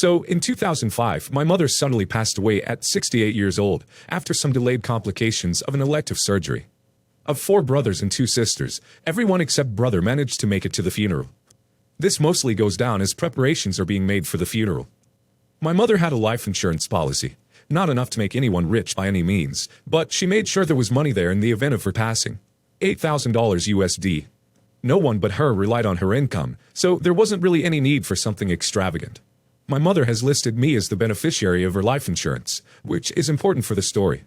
So, in 2005, my mother suddenly passed away at 68 years old after some delayed complications of an elective surgery. Of 4 brothers and 2 sisters, everyone except brother managed to make it to the funeral. This mostly goes down as preparations are being made for the funeral. My mother had a life insurance policy, not enough to make anyone rich by any means, but she made sure there was money there in the event of her passing. $8,000 USD. No one but her relied on her income, so there wasn't really any need for something extravagant. My mother has listed me as the beneficiary of her life insurance, which is important for the story.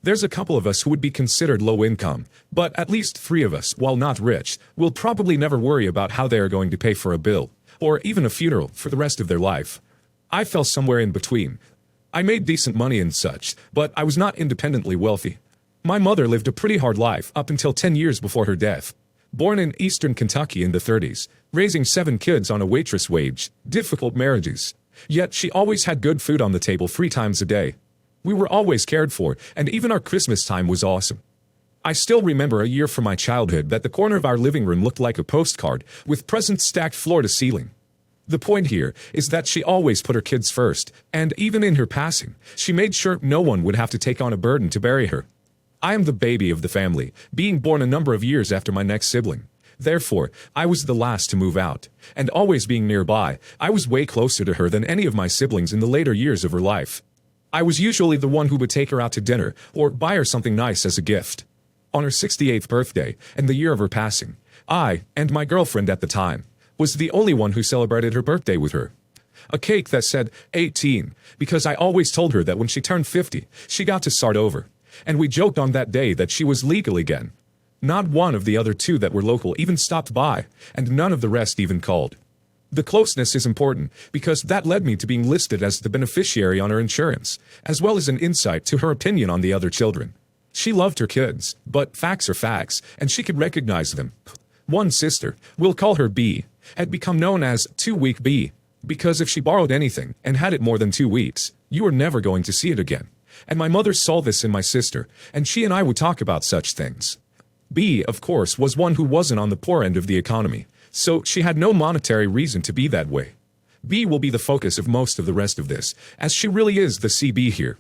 There's a couple of us who would be considered low income, but at least 3 of us, while not rich, will probably never worry about how they are going to pay for a bill, or even a funeral, for the rest of their life. I fell somewhere in between. I made decent money and such, but I was not independently wealthy. My mother lived a pretty hard life up until 10 years before her death. Born in eastern Kentucky in the 30s, raising 7 kids on a waitress wage, difficult marriages. Yet she always had good food on the table 3 times a day. We were always cared for, and even our Christmas time was awesome. I still remember a year from my childhood that the corner of our living room looked like a postcard, with presents stacked floor to ceiling. The point here is that she always put her kids first, and even in her passing, she made sure no one would have to take on a burden to bury her. I am the baby of the family, being born a number of years after my next sibling. Therefore, I was the last to move out, and always being nearby, I was way closer to her than any of my siblings in the later years of her life. I was usually the one who would take her out to dinner, or buy her something nice as a gift. On her 68th birthday, and the year of her passing, I, and my girlfriend at the time, was the only one who celebrated her birthday with her. A cake that said 18, because I always told her that when she turned 50, she got to start over. And we joked on that day that she was legal again. Not one of the other 2 that were local even stopped by, and none of the rest even called. The closeness is important, because that led me to being listed as the beneficiary on her insurance, as well as an insight to her opinion on the other children. She loved her kids, but facts are facts, and she could recognize them. One sister, we'll call her B, had become known as 2-week B, because if she borrowed anything and had it more than 2 weeks, you were never going to see it again. And my mother saw this in my sister, and she and I would talk about such things. B, of course, was one who wasn't on the poor end of the economy, so she had no monetary reason to be that way. B will be the focus of most of the rest of this, as she really is the CB here.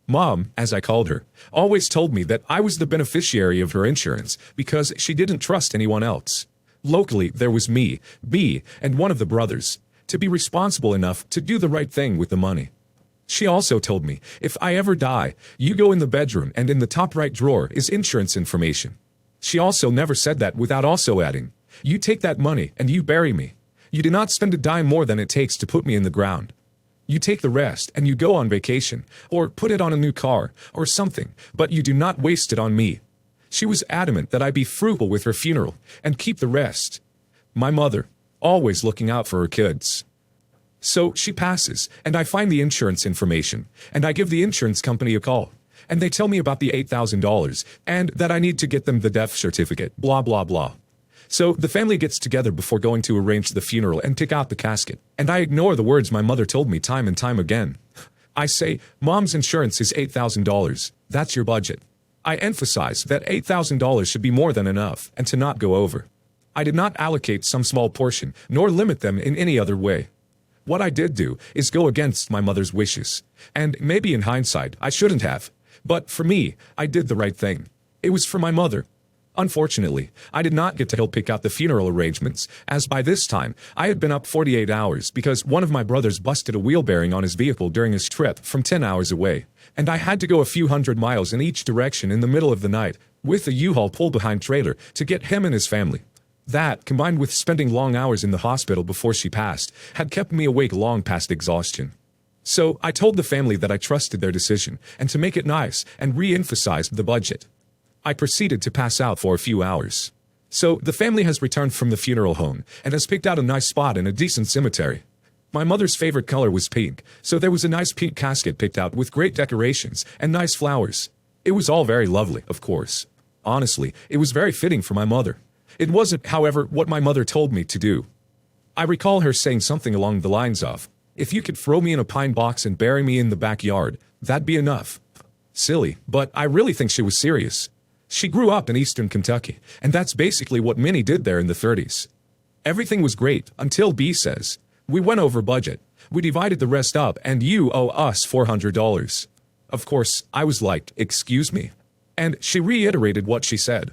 Mom, as I called her, always told me that I was the beneficiary of her insurance because she didn't trust anyone else. Locally, there was me, B, and one of the brothers, to be responsible enough to do the right thing with the money. She also told me, if I ever die, you go in the bedroom and in the top right drawer is insurance information. She also never said that without also adding, you take that money and you bury me. You do not spend a dime more than it takes to put me in the ground. You take the rest and you go on vacation, or put it on a new car, or something, but you do not waste it on me. She was adamant that I be frugal with her funeral, and keep the rest. My mother, always looking out for her kids. So she passes, and I find the insurance information, and I give the insurance company a call, and they tell me about the $8,000, and that I need to get them the death certificate, blah blah blah. So the family gets together before going to arrange the funeral and take out the casket, and I ignore the words my mother told me time and time again. I say, Mom's insurance is $8,000, that's your budget. I emphasize that $8,000 should be more than enough, and to not go over. I did not allocate some small portion, nor limit them in any other way. What I did do is go against my mother's wishes, and maybe in hindsight I shouldn't have, but for me, I did the right thing. It was for my mother. Unfortunately, I did not get to help pick out the funeral arrangements, as by this time, I had been up 48 hours because one of my brothers busted a wheel bearing on his vehicle during his trip from 10 hours away, and I had to go a few hundred miles in each direction in the middle of the night, with a U-Haul pull-behind trailer, to get him and his family. That, combined with spending long hours in the hospital before she passed, had kept me awake long past exhaustion. So I told the family that I trusted their decision, and to make it nice, and re-emphasized the budget. I proceeded to pass out for a few hours. So the family has returned from the funeral home, and has picked out a nice spot in a decent cemetery. My mother's favorite color was pink, so there was a nice pink casket picked out with great decorations and nice flowers. It was all very lovely, of course. Honestly, it was very fitting for my mother. It wasn't, however, what my mother told me to do. I recall her saying something along the lines of, if you could throw me in a pine box and bury me in the backyard, that'd be enough. Silly, but I really think she was serious. She grew up in eastern Kentucky, and that's basically what Minnie did there in the 30s. Everything was great until B says, We went over budget. We divided the rest up and you owe us $400. Of course, I was like, excuse me? And she reiterated what she said.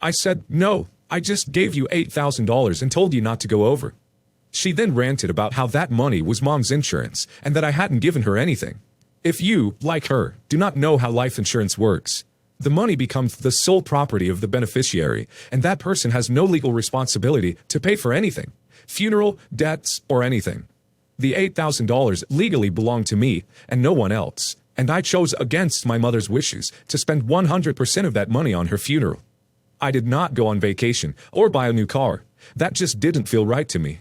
I said, no, I just gave you $8,000 and told you not to go over. She then ranted about how that money was mom's insurance and that I hadn't given her anything. If you, like her, do not know how life insurance works, the money becomes the sole property of the beneficiary, and that person has no legal responsibility to pay for anything, funeral, debts, or anything. The $8,000 legally belonged to me and no one else, and I chose against my mother's wishes to spend 100% of that money on her funeral. I did not go on vacation or buy a new car. That just didn't feel right to me.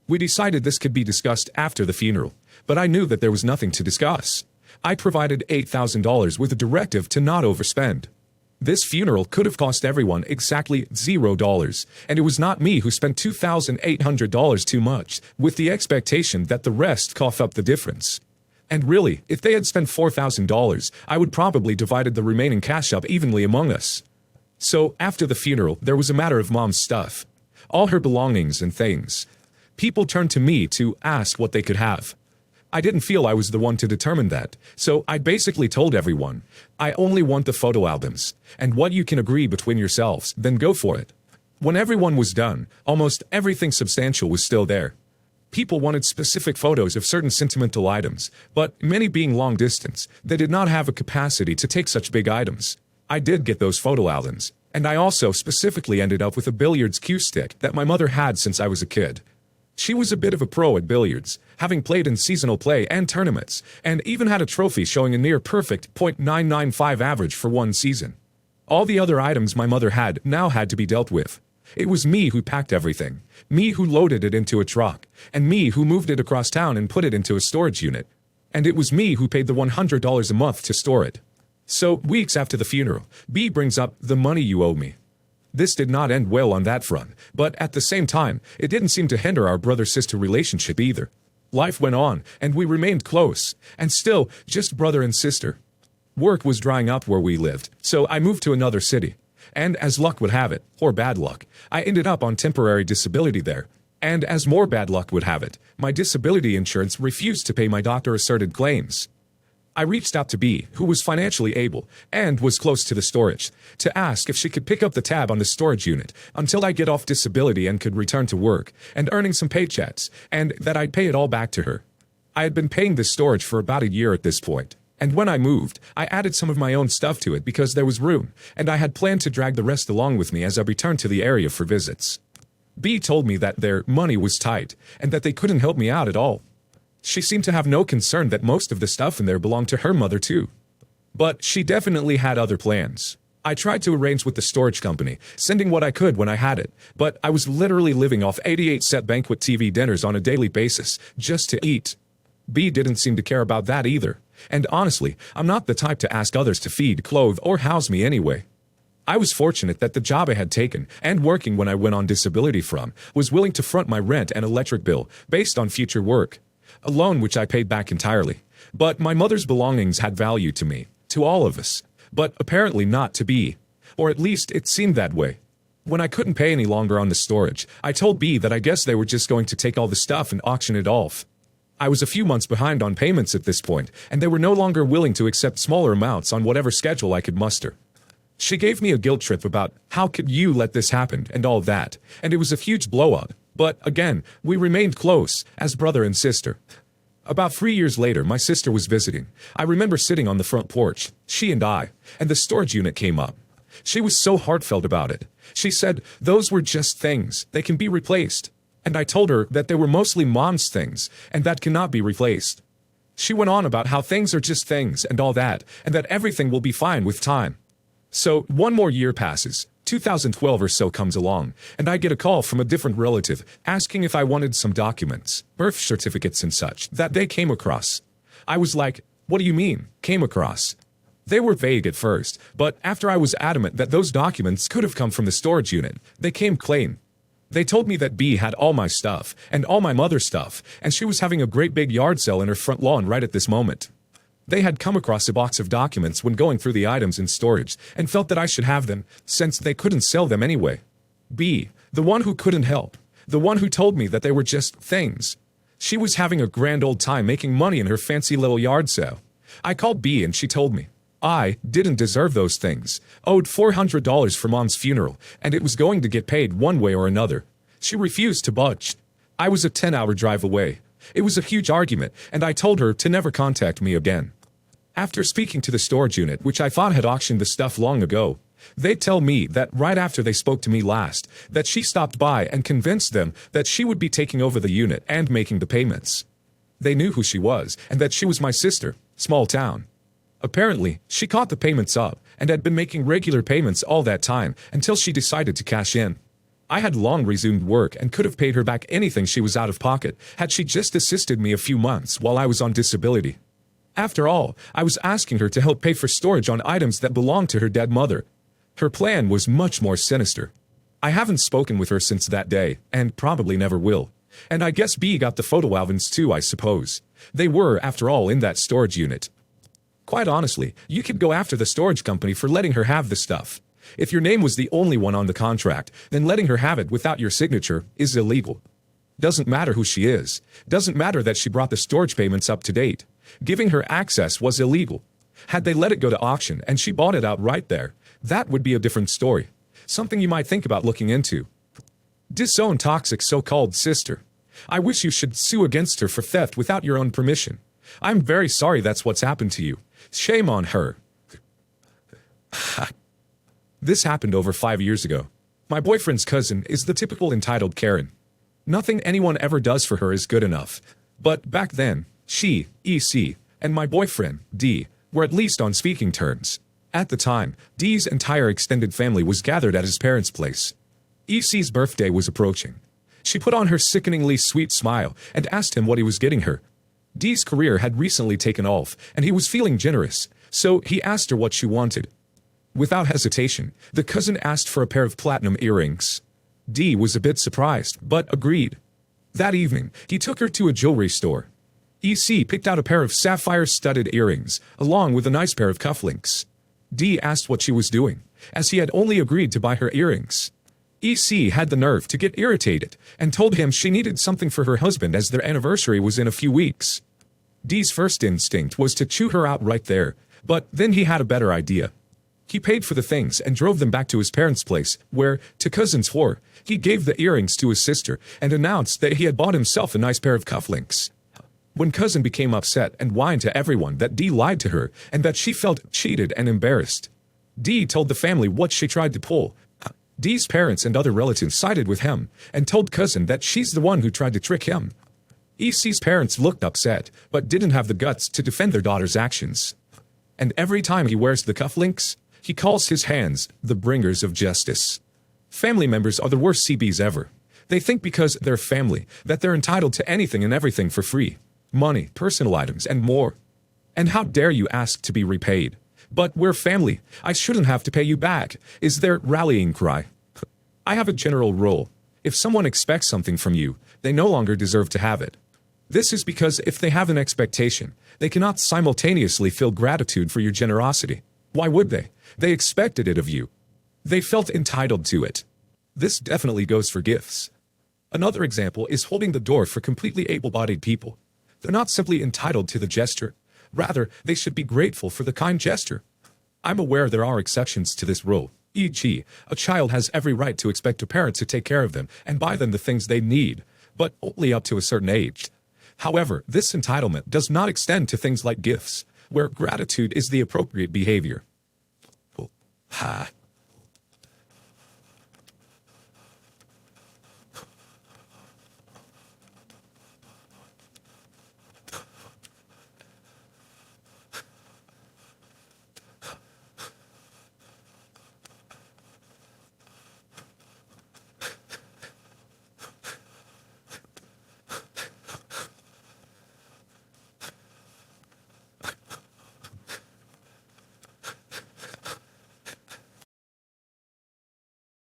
We decided this could be discussed after the funeral, but I knew that there was nothing to discuss. I provided $8,000 with a directive to not overspend. This funeral could have cost everyone exactly $0, and it was not me who spent $2,800 too much, with the expectation that the rest cough up the difference. And really, if they had spent $4,000, I would probably divided the remaining cash up evenly among us. So, after the funeral, there was a matter of mom's stuff. All her belongings and things. People turned to me to ask what they could have. I didn't feel I was the one to determine that, so I basically told everyone, I only want the photo albums, and what you can agree between yourselves, then go for it. When everyone was done, almost everything substantial was still there. People wanted specific photos of certain sentimental items, but many being long distance, they did not have a capacity to take such big items. I did get those photo albums, and I also specifically ended up with a billiards cue stick that my mother had since I was a kid. She was a bit of a pro at billiards, having played in seasonal play and tournaments, and even had a trophy showing a near-perfect .995 average for one season. All the other items my mother had now had to be dealt with. It was me who packed everything, me who loaded it into a truck, and me who moved it across town and put it into a storage unit. And it was me who paid the $100 a month to store it. So, weeks after the funeral, B brings up the money you owe me. This did not end well on that front, but at the same time, it didn't seem to hinder our brother-sister relationship either. Life went on, and we remained close, and still, just brother and sister. Work was drying up where we lived, so I moved to another city. And as luck would have it, or bad luck, I ended up on temporary disability there. And as more bad luck would have it, my disability insurance refused to pay my doctor-asserted claims. I reached out to B, who was financially able, and was close to the storage, to ask if she could pick up the tab on the storage unit until I get off disability and could return to work, and earning some paychecks, and that I'd pay it all back to her. I had been paying this storage for about a year at this point, and when I moved, I added some of my own stuff to it because there was room, and I had planned to drag the rest along with me as I returned to the area for visits. B told me that their money was tight, and that they couldn't help me out at all. She seemed to have no concern that most of the stuff in there belonged to her mother too. But she definitely had other plans. I tried to arrange with the storage company, sending what I could when I had it, but I was literally living off 88-set banquet TV dinners on a daily basis, just to eat. B didn't seem to care about that either, and honestly, I'm not the type to ask others to feed, clothe, or house me anyway. I was fortunate that the job I had taken, and working when I went on disability from, was willing to front my rent and electric bill based on future work. A loan which I paid back entirely. But my mother's belongings had value to me, to all of us, but apparently not to B, or at least it seemed that way. When I couldn't pay any longer on the storage, I told B that I guess they were just going to take all the stuff and auction it off. I was a few months behind on payments at this point, and they were no longer willing to accept smaller amounts on whatever schedule I could muster. She gave me a guilt trip about how could you let this happen and all that, and it was a huge blow-up. But, again, we remained close, as brother and sister. About 3 years later, my sister was visiting. I remember sitting on the front porch, she and the storage unit came up. She was so heartfelt about it. She said, those were just things, they can be replaced. And I told her that they were mostly mom's things, and that cannot be replaced. She went on about how things are just things and all that, and that everything will be fine with time. So, 1 more year passes. 2012 or so comes along, and I get a call from a different relative asking if I wanted some documents, birth certificates and such, that they came across. I was like, what do you mean, came across? They were vague at first, but after I was adamant that those documents could have come from the storage unit, they came clean. They told me that B had all my stuff, and all my mother's stuff, and she was having a great big yard sale in her front lawn right at this moment. They had come across a box of documents when going through the items in storage and felt that I should have them, since they couldn't sell them anyway. B, the one who couldn't help, the one who told me that they were just things. She was having a grand old time making money in her fancy little yard sale. I called B and she told me I didn't deserve those things, owed $400 for Mom's funeral, and it was going to get paid one way or another. She refused to budge. I was a 10-hour drive away. It was a huge argument, and I told her to never contact me again. After speaking to the storage unit, which I thought had auctioned the stuff long ago, they tell me that right after they spoke to me last, that she stopped by and convinced them that she would be taking over the unit and making the payments. They knew who she was, and that she was my sister, small town. Apparently, she caught the payments up, and had been making regular payments all that time until she decided to cash in. I had long resumed work and could have paid her back anything she was out of pocket had she just assisted me a few months while I was on disability. After all, I was asking her to help pay for storage on items that belonged to her dead mother. Her plan was much more sinister. I haven't spoken with her since that day, and probably never will. And I guess B got the photo albums too, I suppose. They were, after all, in that storage unit. Quite honestly, you could go after the storage company for letting her have the stuff. If your name was the only one on the contract, then letting her have it without your signature is illegal. Doesn't matter who she is. Doesn't matter that she brought the storage payments up to date. Giving her access was illegal. Had they let it go to auction and she bought it outright there, that would be a different story. Something you might think about looking into. Disown toxic so-called sister. I wish you should sue against her for theft without your own permission. I'm very sorry that's what's happened to you. Shame on her. This happened over 5 years ago. My boyfriend's cousin is the typical entitled Karen. Nothing anyone ever does for her is good enough. But back then, she, EC, and my boyfriend, D, were at least on speaking terms. At the time, D's entire extended family was gathered at his parents' place. EC's birthday was approaching. She put on her sickeningly sweet smile and asked him what he was getting her. D's career had recently taken off, and he was feeling generous, so he asked her what she wanted. Without hesitation, the cousin asked for a pair of platinum earrings. D was a bit surprised, but agreed. That evening, he took her to a jewelry store. EC picked out a pair of sapphire-studded earrings, along with a nice pair of cufflinks. D asked what she was doing, as he had only agreed to buy her earrings. EC had the nerve to get irritated, and told him she needed something for her husband as their anniversary was in a few weeks. D's first instinct was to chew her out right there, but then he had a better idea. He paid for the things and drove them back to his parents' place, where, to cousin's horror, he gave the earrings to his sister and announced that he had bought himself a nice pair of cufflinks. When cousin became upset and whined to everyone that D lied to her and that she felt cheated and embarrassed, D told the family what she tried to pull. D's parents and other relatives sided with him and told cousin that she's the one who tried to trick him. EC's parents looked upset, but didn't have the guts to defend their daughter's actions. And every time he wears the cufflinks, he calls his hands the bringers of justice. Family members are the worst CBs ever. They think because they're family that they're entitled to anything and everything for free. Money, personal items, and more. And how dare you ask to be repaid? But we're family. I shouldn't have to pay you back, is their rallying cry. I have a general rule. If someone expects something from you, they no longer deserve to have it. This is because if they have an expectation, they cannot simultaneously feel gratitude for your generosity. Why would they? They expected it of you. They felt entitled to it. This definitely goes for gifts. Another example is holding the door for completely able-bodied people. They're not simply entitled to the gesture. Rather, they should be grateful for the kind gesture. I'm aware there are exceptions to this rule. E.g., a child has every right to expect a parent to take care of them and buy them the things they need, but only up to a certain age. However, this entitlement does not extend to things like gifts, where gratitude is the appropriate behavior.